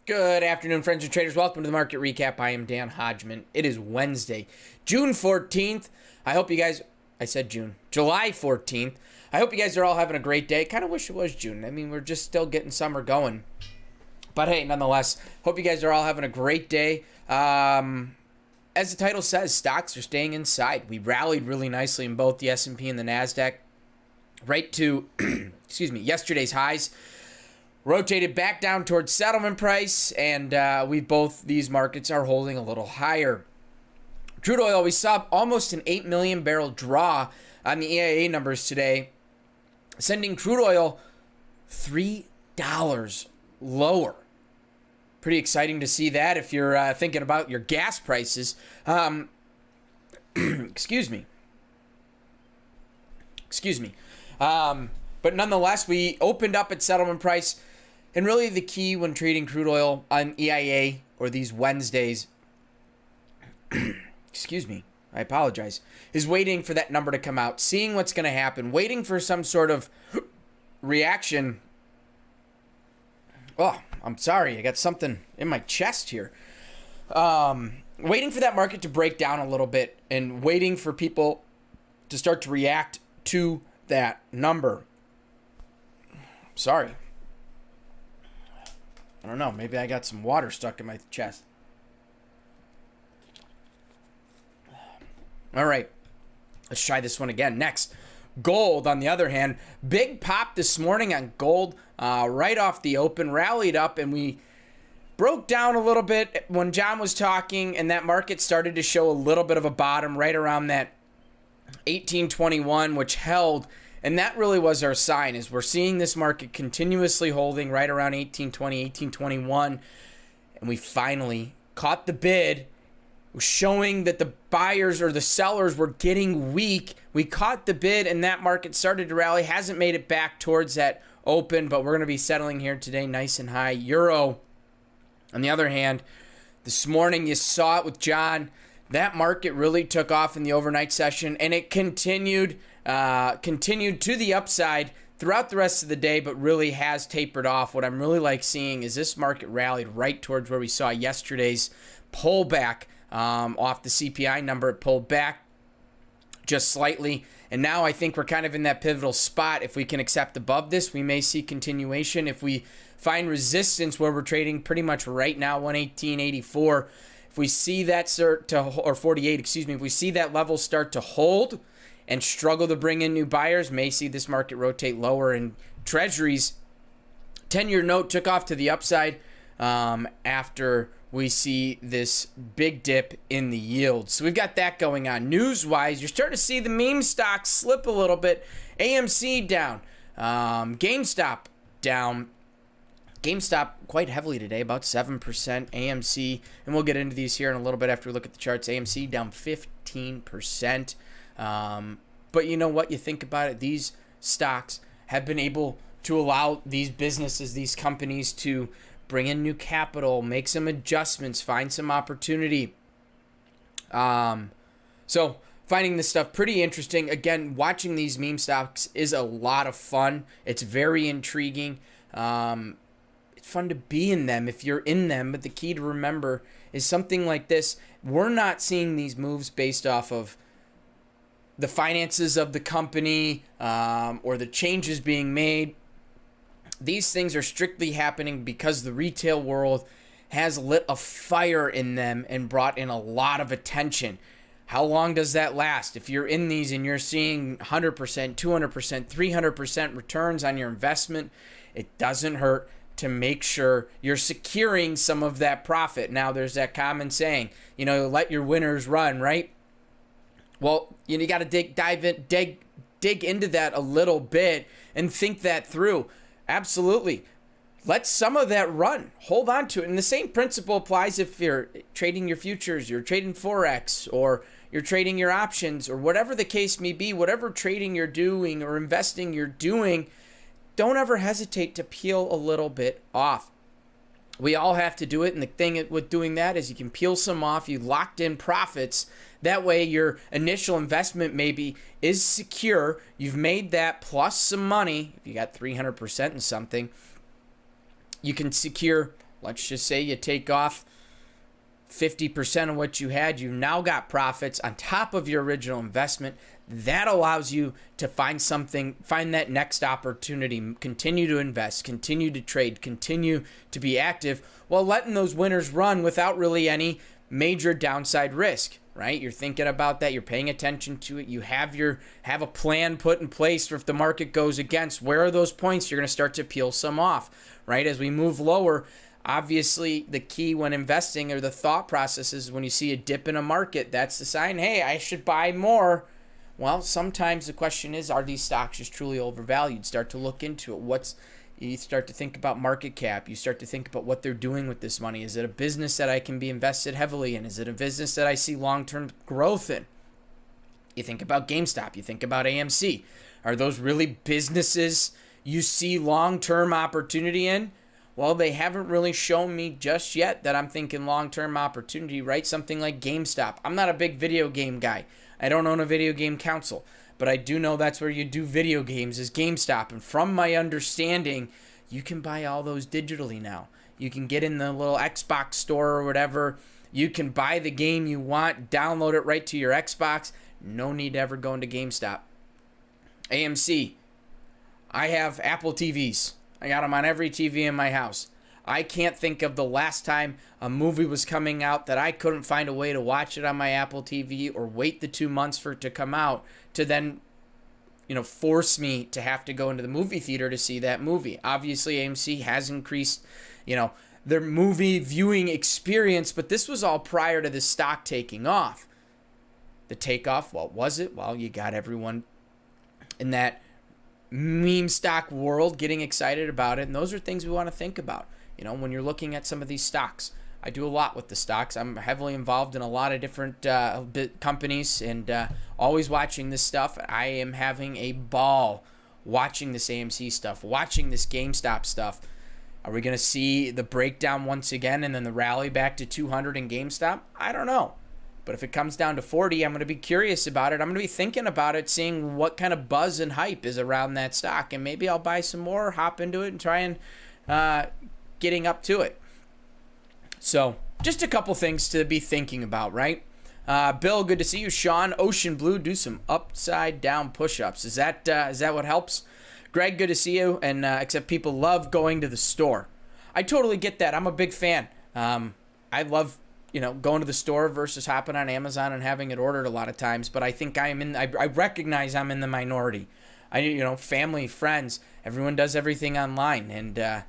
Good afternoon, friends and traders. Welcome to the Market Recap. I am Dan Hodgman. It is Wednesday, June 14th. I hope you guys, I said June, July 14th. I hope you guys are all having a great day. Kind of wish it was June. I mean, we're just still getting summer going. But hey, nonetheless, hope you guys are all having a great day. As the title says, stocks are staying inside. We rallied really nicely in both the S&P and the NASDAQ right to, yesterday's highs. Rotated back down towards settlement price, and these markets are holding a little higher. Crude oil, we saw almost an 8 million barrel draw on the EIA numbers today, sending crude oil $3 lower. Pretty exciting to see that if you're thinking about your gas prices. Excuse me. But nonetheless, we opened up at settlement price. And really the key when trading crude oil on EIA or these Wednesdays, I apologize, is waiting for that number to come out, seeing what's going to happen, waiting for some sort of reaction. Oh, I'm sorry, I got something in my chest here. Waiting for that market to break down a little bit and waiting for people to start to react to that number. Sorry. I don't know. Maybe I got some water stuck in my chest. All right. Let's try this one again. Next, gold, on the other hand. Big pop this morning on gold. Right off the open. Rallied up, and we broke down a little bit when John was talking, and that market started to show a little bit of a bottom right around that 1821, which held. And that really was our sign, is we're seeing this market continuously holding right around 1820, 1821. And we finally caught the bid, showing that the buyers or the sellers were getting weak. We caught the bid and that market started to rally. Hasn't made it back towards that open, but we're going to be settling here today nice and high. Euro, on the other hand, this morning you saw it with John. That market really took off in the overnight session, and it continued to the upside throughout the rest of the day, but really has tapered off. What I'm really like seeing is this market rallied right towards where we saw yesterday's pullback off the CPI number. It pulled back just slightly, and now I think we're kind of in that pivotal spot. If we can accept above this, we may see continuation. If we find resistance where we're trading pretty much right now, 118.84, if we see that start to, or 48, if we see that level start to hold and struggle to bring in new buyers, may see this market rotate lower. And Treasuries 10-year note took off to the upside after we see this big dip in the yield. So we've got that going on. News-wise, you're starting to see the meme stocks slip a little bit. AMC down. GameStop down. GameStop quite heavily today, about 7%. AMC, and we'll get into these here in a little bit after we look at the charts. AMC down 15%. But you know what? You think about it, these stocks have been able to allow these businesses, these companies to bring in new capital, make some adjustments, find some opportunity. So finding this stuff pretty interesting. Again, watching these meme stocks is a lot of fun. It's very intriguing. It's fun to be in them if you're in them, but the key to remember is something like this. We're not seeing these moves based off of the finances of the company or the changes being made. These things are strictly happening because the retail world has lit a fire in them and brought in a lot of attention. How long does that last? If you're in these and you're seeing 100%, 200%, 300% returns on your investment, it doesn't hurt to make sure you're securing some of that profit. Now, there's that common saying, let your winners run, right? Well, you got to dig into that a little bit and think that through. Absolutely. Let some of that run. Hold on to it. And the same principle applies if you're trading your futures, you're trading Forex, or you're trading your options, or whatever the case may be, whatever trading you're doing or investing you're doing, don't ever hesitate to peel a little bit off. We all have to do it, and the thing with doing that is you can peel some off. You locked in profits. That way your initial investment maybe is secure. You've made that plus some money. If you got 300% in something, you can secure let's just say you take off 50% of what you had, you've now got profits on top of your original investment. That allows you to find that next opportunity, continue to invest, continue to trade, continue to be active while letting those winners run without really any major downside risk, right? You're thinking about that. You're paying attention to it. You have a plan put in place for if the market goes against. Where are those points? You're going to start to peel some off, right? As we move lower, obviously the key when investing or the thought process is when you see a dip in a market, that's the sign, hey, I should buy more. Well, sometimes the question is, are these stocks just truly overvalued? Start to look into it. You start to think about market cap. You start to think about what they're doing with this money. Is it a business that I can be invested heavily in? Is it a business that I see long-term growth in? You think about GameStop. You think about AMC. Are those really businesses you see long-term opportunity in? Well, they haven't really shown me just yet that I'm thinking long-term opportunity, right? Something like GameStop. I'm not a big video game guy. I don't own a video game console, but I do know that's where you do video games is GameStop. And from my understanding, you can buy all those digitally now. You can get in the little Xbox store or whatever. You can buy the game you want, download it right to your Xbox. No need to ever go into GameStop. AMC. I have Apple TVs. I got them on every TV in my house. I can't think of the last time a movie was coming out that I couldn't find a way to watch it on my Apple TV or wait the 2 months for it to come out to then, force me to have to go into the movie theater to see that movie. Obviously, AMC has increased, their movie viewing experience, but this was all prior to the stock taking off. The takeoff, what was it? Well, you got everyone in that meme stock world getting excited about it, and those are things we want to think about. When you're looking at some of these stocks, I do a lot with the stocks. I'm heavily involved in a lot of different companies and always watching this stuff. I am having a ball watching this AMC stuff, watching this GameStop stuff. Are we going to see the breakdown once again and then the rally back to 200 in GameStop? I don't know. But if it comes down to 40, I'm going to be curious about it. I'm going to be thinking about it, seeing what kind of buzz and hype is around that stock. And maybe I'll buy some more, hop into it, and try and getting up to it. So just a couple things to be thinking about, right? Bill, good to see you. Sean, Ocean Blue, do some upside down push-ups. Is that what helps? Greg, good to see you. And except people love going to the store. I totally get that. I'm a big fan. I love going to the store versus hopping on Amazon and having it ordered a lot of times. But I think I recognize I'm in the minority. Family, friends, everyone does everything online, and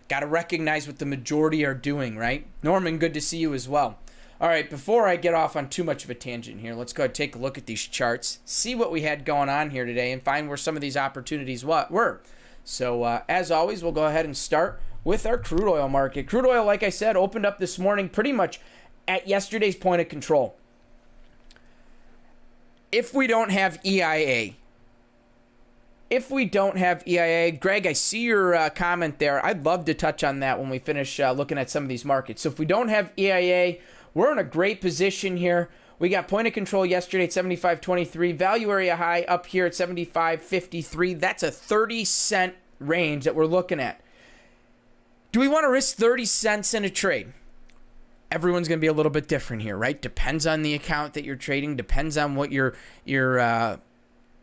got to recognize what the majority are doing, right? Norman, good to see you as well. All right, before I get off on too much of a tangent here, let's go ahead and take a look at these charts, see what we had going on here today, and find where some of these opportunities were. So as always, we'll go ahead and start with our crude oil market. Crude oil, like I said, opened up this morning pretty much at yesterday's point of control. If we don't have EIA, Greg, I see your comment there. I'd love to touch on that when we finish looking at some of these markets. So if we don't have EIA, we're in a great position here. We got point of control yesterday at 75.23, value area high up here at 75.53. That's a 30-cent range that we're looking at. Do we want to risk 30 cents in a trade? Everyone's going to be a little bit different here, right? Depends on the account that you're trading, depends on what your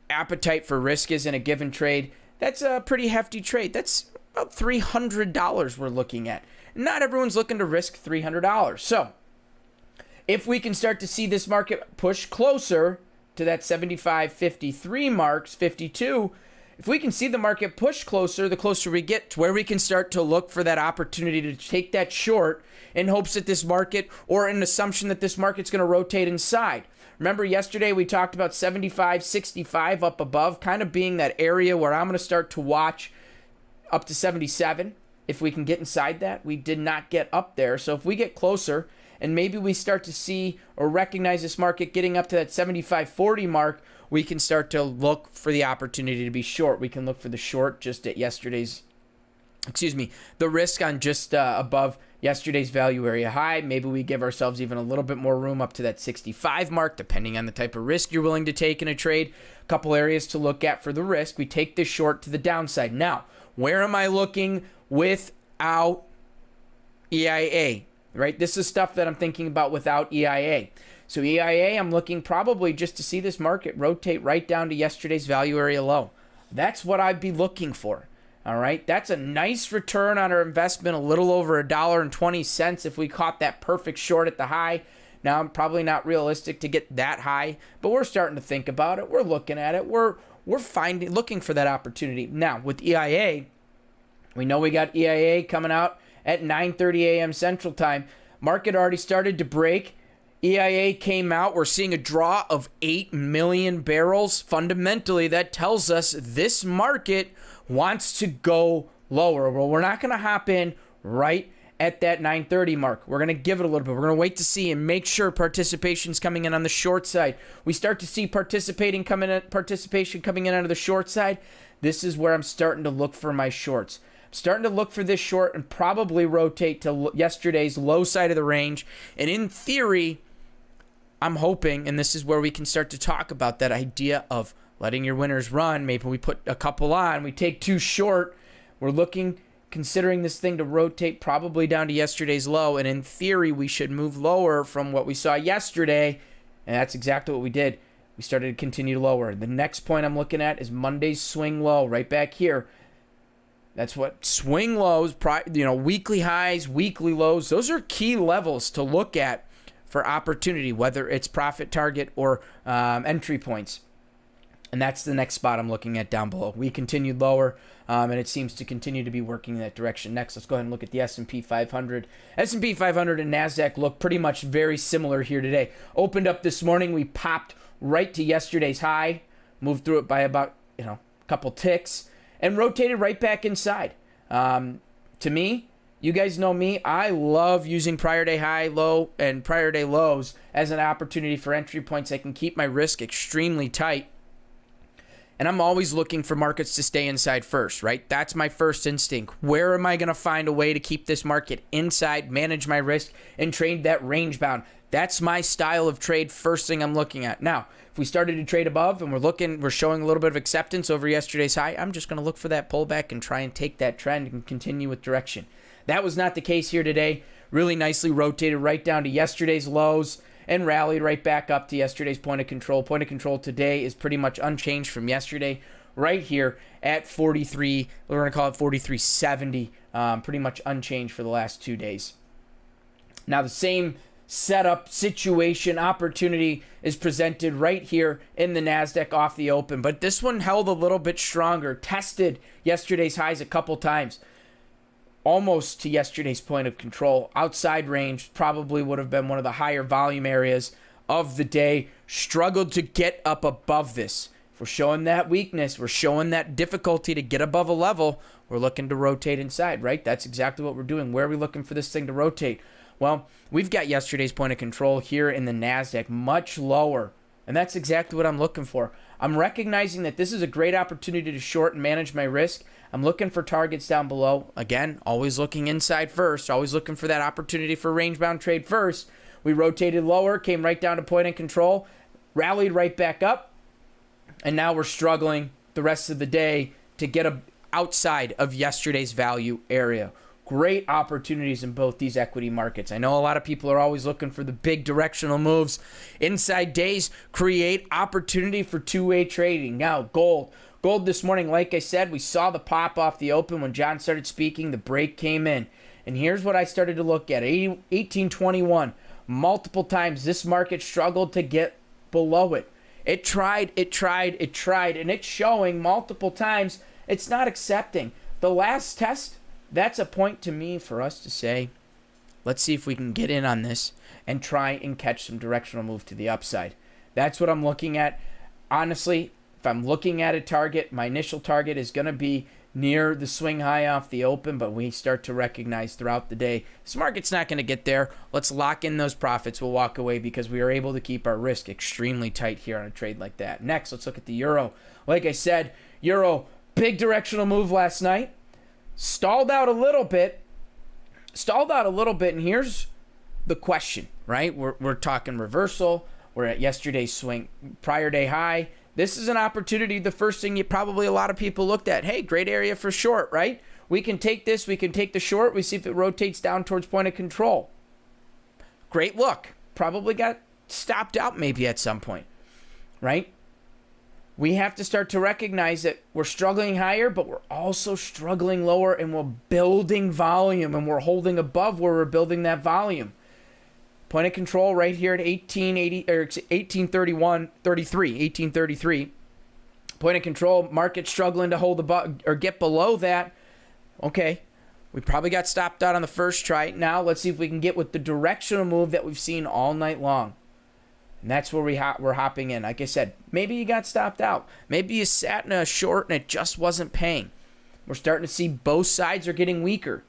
appetite for risk is in a given trade. That's a pretty hefty trade. That's about $300 we're looking at. Not everyone's looking to risk $300. So if we can start to see this market push closer to that 75.53 marks, 52, if we can see the market push closer, the closer we get to where we can start to look for that opportunity to take that short in hopes that this market, or an assumption that this market's going to rotate inside. Remember yesterday we talked about 75.65 up above, kind of being that area where I'm going to start to watch up to 77. If we can get inside that, we did not get up there. So if we get closer and maybe we start to see or recognize this market getting up to that 75.40 mark, we can start to look for the opportunity to be short. We can look for the short just at the risk on just above yesterday's value area high. Maybe we give ourselves even a little bit more room up to that 65 mark, depending on the type of risk you're willing to take in a trade. A couple areas to look at for the risk. We take this short to the downside. Now, where am I looking without EIA, right? This is stuff that I'm thinking about without EIA. So EIA, I'm looking probably just to see this market rotate right down to yesterday's value area low. That's what I'd be looking for. All right, that's a nice return on our investment, a little over $1.20 if we caught that perfect short at the high. Now, I'm probably not realistic to get that high, but we're starting to think about it. We're looking at it. We're looking for that opportunity. Now, with EIA, we know we got EIA coming out at 9:30 a.m. Central Time. Market already started to break. EIA came out. We're seeing a draw of 8 million barrels. Fundamentally, that tells us this market wants to go lower. Well, we're not going to hop in right at that 9:30 mark. We're going to give it a little bit. We're going to wait to see and make sure participation's coming in on the short side. We start to see participation coming in out of the short side. This is where I'm starting to look for my shorts. I'm starting to look for this short and probably rotate to yesterday's low side of the range. And in theory, I'm hoping, and this is where we can start to talk about that idea of letting your winners run. Maybe we put a couple on, we take two short. We're considering this thing to rotate probably down to yesterday's low. And in theory, we should move lower from what we saw yesterday. And that's exactly what we did. We started to continue lower. The next point I'm looking at is Monday's swing low right back here. That's what swing lows, weekly highs, weekly lows. Those are key levels to look at for opportunity, whether it's profit target or entry points. And that's the next spot I'm looking at down below. We continued lower, and it seems to continue to be working in that direction. Next, let's go ahead and look at the S&P 500. S&P 500 and NASDAQ look pretty much very similar here today. Opened up this morning. We popped right to yesterday's high, moved through it by about a couple ticks, and rotated right back inside. To me, you guys know me, I love using prior day high, low, and prior day lows as an opportunity for entry points. I can keep my risk extremely tight. And I'm always looking for markets to stay inside first, right? That's my first instinct. Where am I going to find a way to keep this market inside, manage my risk, and trade that range bound? That's my style of trade, first thing I'm looking at. Now, if we started to trade above and we're showing a little bit of acceptance over yesterday's high, I'm just going to look for that pullback and try and take that trend and continue with direction. That was not the case here today. Really nicely rotated right down to yesterday's lows and rallied right back up to yesterday's point of control. Point of control today is pretty much unchanged from yesterday, right here at 43. We're going to call it 43.70, pretty much unchanged for the last 2 days. Now, the same setup, situation, opportunity is presented right here in the NASDAQ off the open, but this one held a little bit stronger, tested yesterday's highs a couple times. Almost to yesterday's point of control. Outside range probably would have been one of the higher volume areas of the day. Struggled to get up above this. If we're showing that weakness, we're showing that difficulty to get above a level, we're looking to rotate inside, right? That's exactly what we're doing. Where are we looking for this thing to rotate? Well, we've got yesterday's point of control here in the NASDAQ much lower, and that's exactly what I'm looking for. I'm recognizing that this is a great opportunity to short and manage my risk. I'm looking for targets down below. Again, always looking inside first, always looking for that opportunity for range-bound trade first. We rotated lower, came right down to point of control, rallied right back up, and now we're struggling the rest of the day to get outside of yesterday's value area. Great opportunities in both these equity markets. I know a lot of people are always looking for the big directional moves. Inside days create opportunity for two-way trading. Now, gold. Gold this morning, like I said, we saw the pop off the open when John started speaking. The break came in. And here's what I started to look at. 1821. Multiple times this market struggled to get below it. It tried, and it's showing multiple times it's not accepting. The last test, that's a point to me for us to say, let's see if we can get in on this and try and catch some directional move to the upside. That's what I'm looking at. Honestly, if I'm looking at a target, my initial target is going to be near the swing high off the open, but we start to recognize throughout the day, this market's not going to get there. Let's lock in those profits. We'll walk away because we are able to keep our risk extremely tight here on a trade like that. Next, let's look at the euro. Like I said, euro, big directional move last night. Stalled out a little bit, and here's the question, right? We're talking reversal. We're at yesterday's swing, prior day high. This is an opportunity. The first thing probably a lot of people looked at, hey, great area for short, right? We can take this. We can take the short. We see if it rotates down towards point of control. Great look. Probably got stopped out maybe at some point, right? We have to start to recognize that we're struggling higher, but we're also struggling lower, and we're building volume, and we're holding above where we're building that volume. Point of control right here at 1880 or 1833. Point of control, market struggling to hold above or get below that. Okay, we probably got stopped out on the first try. Now let's see if we can get with the directional move that we've seen all night long. And that's where we're hopping in. Like I said, maybe you got stopped out. Maybe you sat in a short and it just wasn't paying. We're starting to see both sides are getting weaker.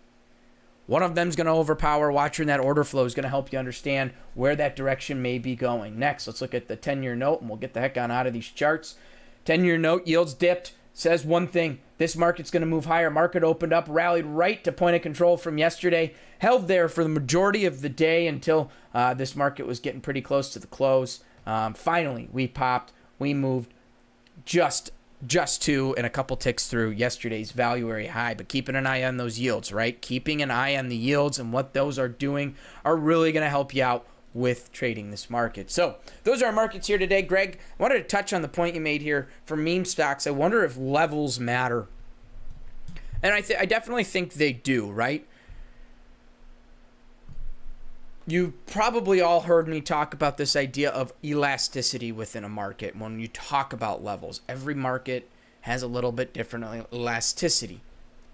One of them's going to overpower. Watching that order flow is going to help you understand where that direction may be going. Next, let's look at the 10-year note, and we'll get the heck on out of these charts. 10-year note, yields dipped. Says one thing. This market's going to move higher. Market opened up, rallied right to point of control from yesterday. Held there for the majority of the day until this market was getting pretty close to the close. Finally, we popped. We moved just to and a couple ticks through yesterday's value area high, but keeping an eye on those yields, right? Keeping an eye on the yields and what those are doing are really going to help you out with trading this market. So those are our markets here today. Greg, I wanted to touch on the point you made here for meme stocks. I wonder if levels matter. And I definitely think they do, right? You probably all heard me talk about this idea of elasticity within a market. When you talk about levels, every market has a little bit different elasticity.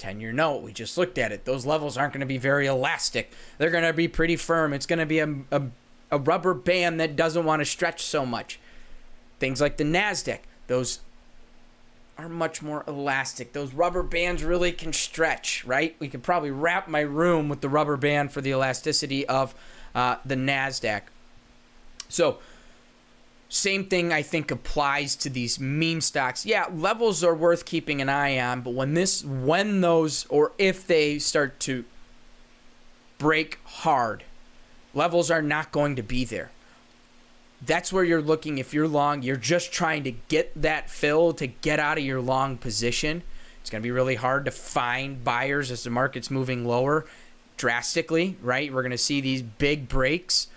10-year note, we just looked at it. Those levels aren't going to be very elastic. They're going to be pretty firm. It's going to be a rubber band that doesn't want to stretch so much. Things like the NASDAQ, those are much more elastic. Those rubber bands really can stretch, right? We could probably wrap my room with the rubber band for the elasticity of the NASDAQ. So same thing I think applies to these meme stocks. Yeah, levels are worth keeping an eye on, but when those or if they start to break hard, levels are not going to be there. That's where you're looking. If you're long, you're just trying to get that fill to get out of your long position. It's going to be really hard to find buyers as the market's moving lower drastically, right? We're going to see these big breaks.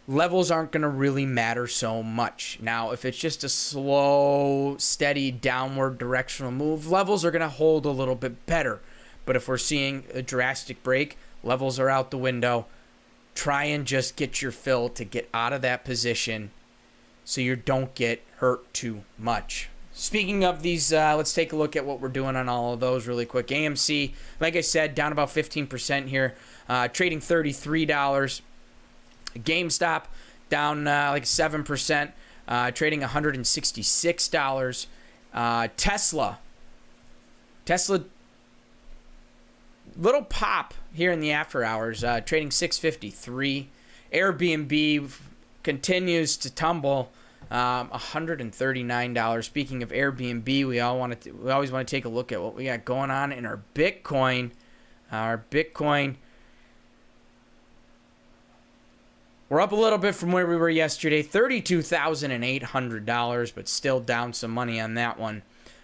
Levels aren't going to really matter so much. Now, if it's just a slow, steady downward directional move, levels are going to hold a little bit better. But if we're seeing a drastic break, levels are out the window. Try and just get your fill to get out of that position so you don't get hurt too much. Speaking of these, let's take a look at what we're doing on all of those really quick. AMC, like I said, down about 15% here, trading $33. GameStop down like 7%, trading $166. Tesla, little pop here in the after hours, trading $653. Airbnb continues to tumble, $139. Speaking of Airbnb, we always want to take a look at what we got going on in our Bitcoin. We're up a little bit from where we were yesterday, $32,800, but still down some money on that one.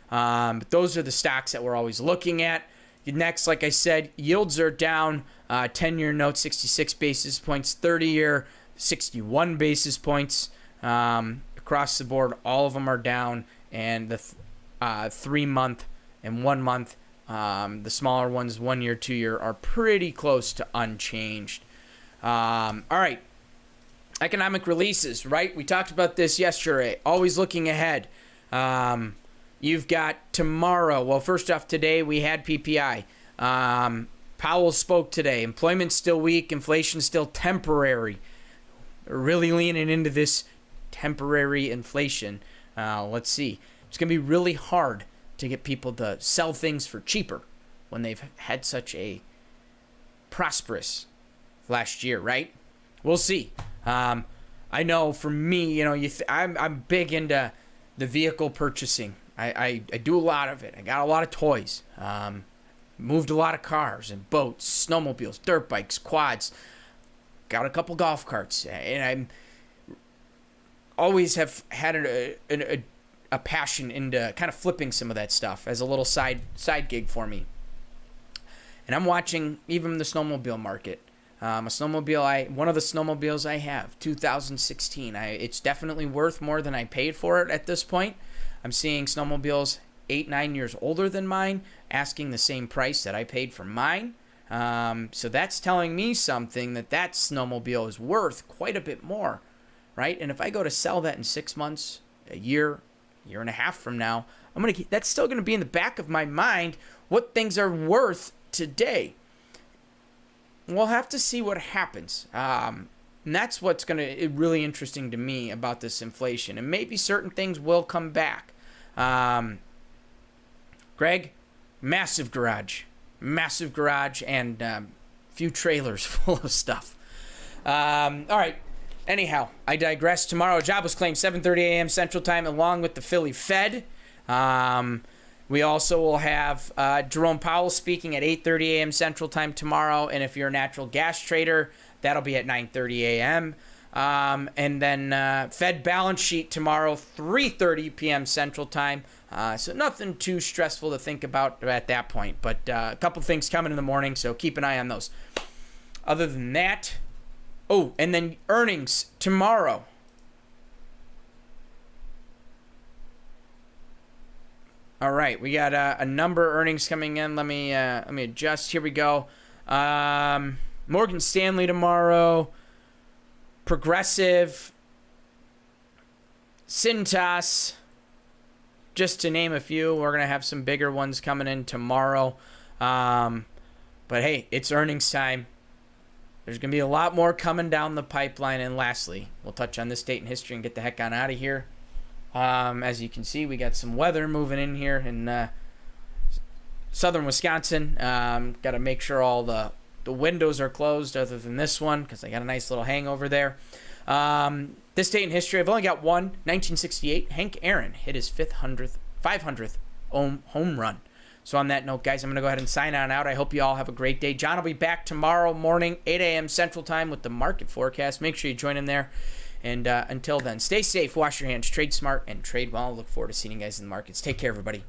But those are the stocks that we're always looking at. Next, like I said, yields are down. 10-year note, 66 basis points. 30-year, 61 basis points. Across the board, all of them are down. And the 3-month and 1 month, the smaller ones, 1 year, 2 year, are pretty close to unchanged. All right. Economic releases, right? We talked about this yesterday. Always looking ahead. You've got tomorrow. Well, first off, today we had PPI. Powell spoke today. Employment's still weak. Inflation's still temporary. We're really leaning into this temporary inflation. Let's see. It's going to be really hard to get people to sell things for cheaper when they've had such a prosperous last year, right? We'll see. I know for me, I'm big into the vehicle purchasing. I do a lot of it. I got a lot of toys. Moved a lot of cars and boats, snowmobiles, dirt bikes, quads. Got a couple golf carts, and I always have had a passion into kind of flipping some of that stuff as a little side gig for me. And I'm watching even the snowmobile market. One of the snowmobiles I have, 2016. It's definitely worth more than I paid for it at this point. I'm seeing snowmobiles 8-9 years older than mine asking the same price that I paid for mine. So that's telling me something, that snowmobile is worth quite a bit more, right? And if I go to sell that in 6 months, a year and a half from now, that's still gonna be in the back of my mind what things are worth today. We'll have to see what happens. And that's what's really interesting to me about this inflation. And maybe certain things will come back. Greg, massive garage, and few trailers full of stuff. All right. Anyhow, I digress. Tomorrow, jobless claim, 7:30 a.m. Central Time, along with the Philly Fed. We also will have Jerome Powell speaking at 8:30 a.m. Central Time tomorrow. And if you're a natural gas trader, that'll be at 9:30 a.m. And then Fed balance sheet tomorrow, 3:30 p.m. Central Time. So nothing too stressful to think about at that point. But a couple things coming in the morning, so keep an eye on those. Other than that, and then earnings tomorrow. All right, we got a number of earnings coming in. Let me adjust. Here we go. Morgan Stanley tomorrow. Progressive. Cintas. Just to name a few. We're gonna have some bigger ones coming in tomorrow. But hey, it's earnings time. There's gonna be a lot more coming down the pipeline. And lastly, we'll touch on this date in history and get the heck on out of here. As you can see, we got some weather moving in here in southern Wisconsin. Got to make sure all the windows are closed other than this one because I got a nice little hangover there. This date in history, I've only got one. 1968, Hank Aaron hit his 500th home run. So on that note, guys, I'm going to go ahead and sign on out. I hope you all have a great day. John will be back tomorrow morning, 8 a.m. Central Time with the market forecast. Make sure you join him there. And until then, stay safe, wash your hands, trade smart, and trade well. Look forward to seeing you guys in the markets. Take care, everybody.